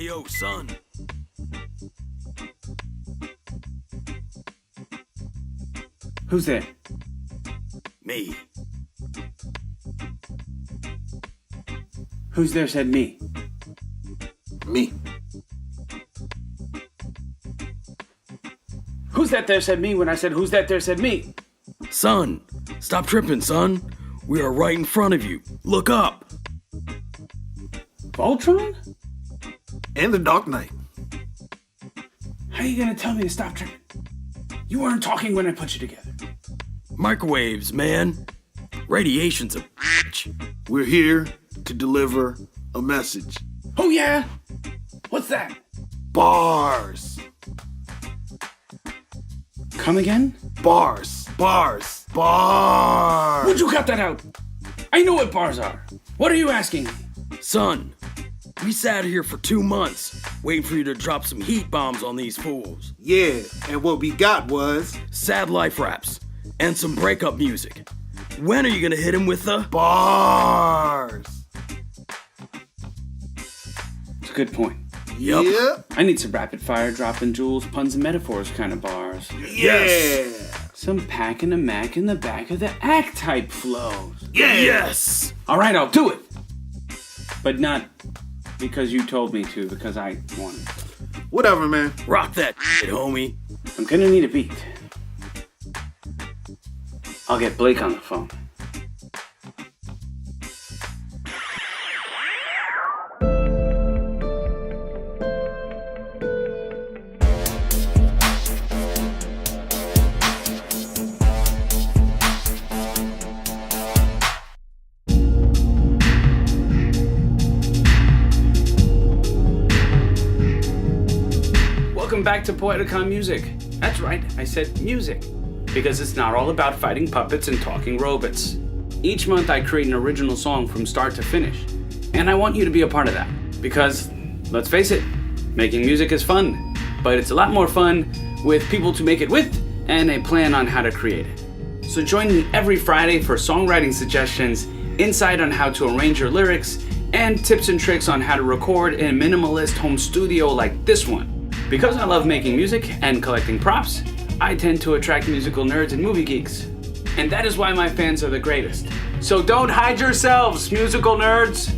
Hey yo, son. Who's there? Me. Who's there said me? Me. Who's that there said me when I said who's that there said me? Son, stop tripping, son. We are right in front of you. Look up. Voltron? And the Dark Knight. How are you gonna tell me to stop tripping? You weren't talking when I put you together. Microwaves, man. Radiation's a bitch. We're here to deliver a message. Oh yeah? What's that? Bars. Come again? Bars. Bars. Bars. Would you cut that out? I know what bars are. What are you asking me? Son, we sat here for 2 months waiting for you to drop some heat bombs on these fools. Yeah, and what we got was Sad life raps and some breakup music. When are you gonna hit him with the bars. It's a good point. Yup. Yep. I need some rapid fire, dropping jewels, puns and metaphors kind of bars. Yeah. Some packing a mac in the back of the act type flows. Yeah. Yes. Alright, I'll do it. But not because you told me to, because I wanted. Whatever, man. Rock that shit, homie. I'm gonna need a beat. I'll get Blake on the phone. Welcome back to Poeticon Music. That's right, I said music. Because it's not all about fighting puppets and talking robots. Each month I create an original song from start to finish. And I want you to be a part of that. Because, let's face it, making music is fun. But it's a lot more fun with people to make it with and a plan on how to create it. So join me every Friday for songwriting suggestions, insight on how to arrange your lyrics, and tips and tricks on how to record in a minimalist home studio like this one. Because I love making music and collecting props, I tend to attract musical nerds and movie geeks. And that is why my fans are the greatest. So don't hide yourselves, musical nerds!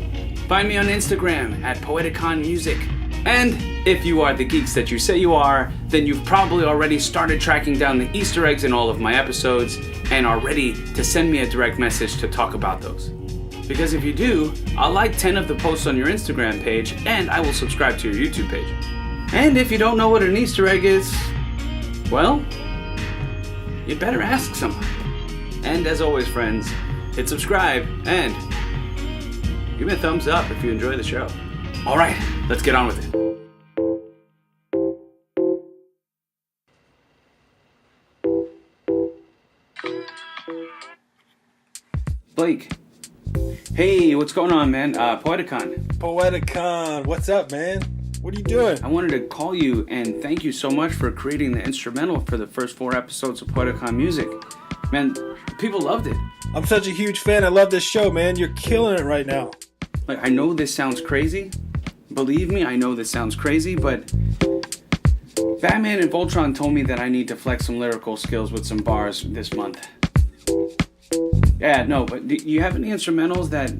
Find me on Instagram at Poeticon Music. And if you are the geeks that you say you are, then you've probably already started tracking down the Easter eggs in all of my episodes and are ready to send me a direct message to talk about those. Because if you do, I'll like 10 of the posts on your Instagram page and I will subscribe to your YouTube page. And if you don't know what an Easter egg is, well, you better ask somebody. And as always, friends, hit subscribe and give me a thumbs up if you enjoy the show. All right, let's get on with it. Blake. Hey, what's going on, man? Poeticon. Poeticon, what's up, man? What are you doing? I wanted to call you and thank you so much for creating the instrumental for the first 4 episodes of Poeticon Music. Man, people loved it. I'm such a huge fan. I love this show, man. You're killing it right now. Like, I know this sounds crazy. Believe me, I know this sounds crazy, but Batman and Voltron told me that I need to flex some lyrical skills with some bars this month. Yeah, no, but do you have any instrumentals that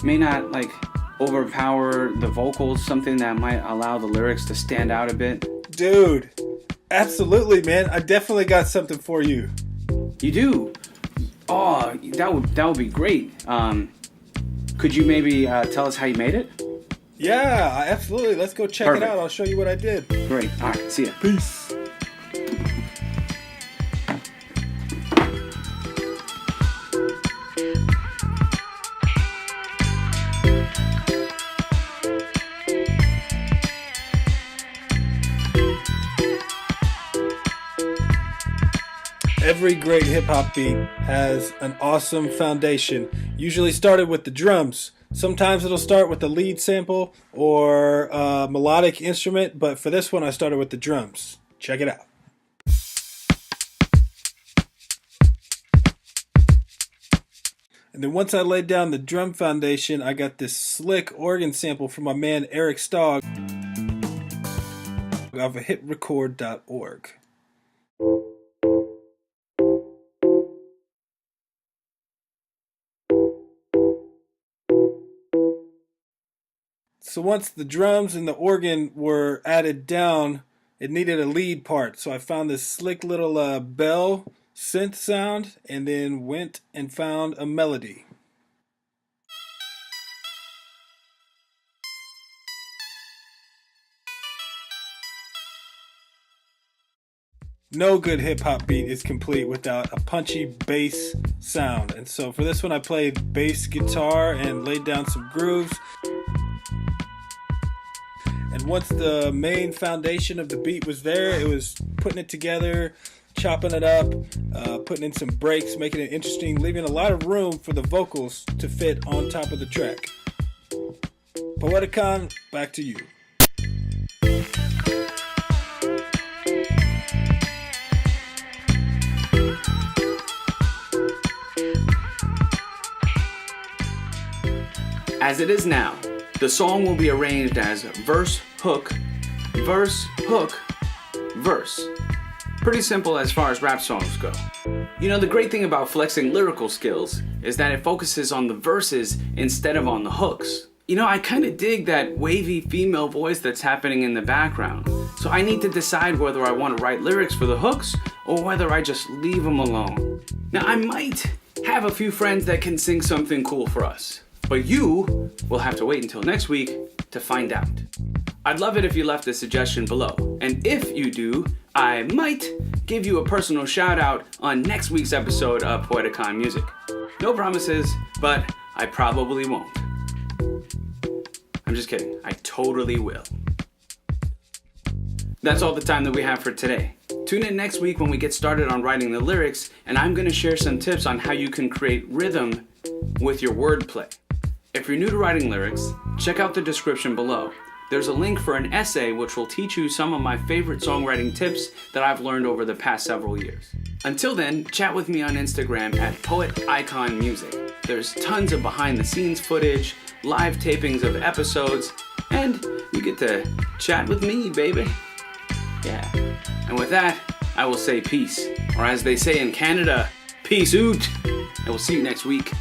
may not, like, overpower the vocals, something that might allow the lyrics to stand out a bit? Dude, absolutely, man. I definitely got something for you. You do? Oh, that would be great. Could you maybe tell us how you made it? Yeah, absolutely. Let's go check Perfect. it out. I'll show you what I did. Great. All right, see ya. Peace. Every great hip-hop beat has an awesome foundation, usually started with the drums. Sometimes it'll start with the lead sample or a melodic instrument, but for this one I started with the drums. Check it out. And then once I laid down the drum foundation, I got this slick organ sample from my man Eric Stogg. of hitrecord.org. So once the drums and the organ were added down, it needed a lead part. So I found this slick little bell synth sound and then went and found a melody. No good hip-hop beat is complete without a punchy bass sound. And so for this one I played bass guitar and laid down some grooves. And once the main foundation of the beat was there, it was putting it together, chopping it up, putting in some breaks, making it interesting, leaving a lot of room for the vocals to fit on top of the track. Poeticon, back to you. As it is now, the song will be arranged as verse, hook, verse, hook, verse. Pretty simple as far as rap songs go. You know, the great thing about flexing lyrical skills is that it focuses on the verses instead of on the hooks. You know, I kind of dig that wavy female voice that's happening in the background. So I need to decide whether I want to write lyrics for the hooks or whether I just leave them alone. Now, I might have a few friends that can sing something cool for us, but you will have to wait until next week to find out. I'd love it if you left a suggestion below. And if you do, I might give you a personal shout out on next week's episode of Poeticon Music. No promises, but I probably won't. I'm just kidding. I totally will. That's all the time that we have for today. Tune in next week when we get started on writing the lyrics, and I'm going to share some tips on how you can create rhythm with your wordplay. If you're new to writing lyrics, check out the description below. There's a link for an essay which will teach you some of my favorite songwriting tips that I've learned over the past several years. Until then, chat with me on Instagram at Poeticon. There's tons of behind the scenes footage, live tapings of episodes, and you get to chat with me, baby. Yeah. And with that, I will say peace. Or as they say in Canada, peace out. And we'll see you next week.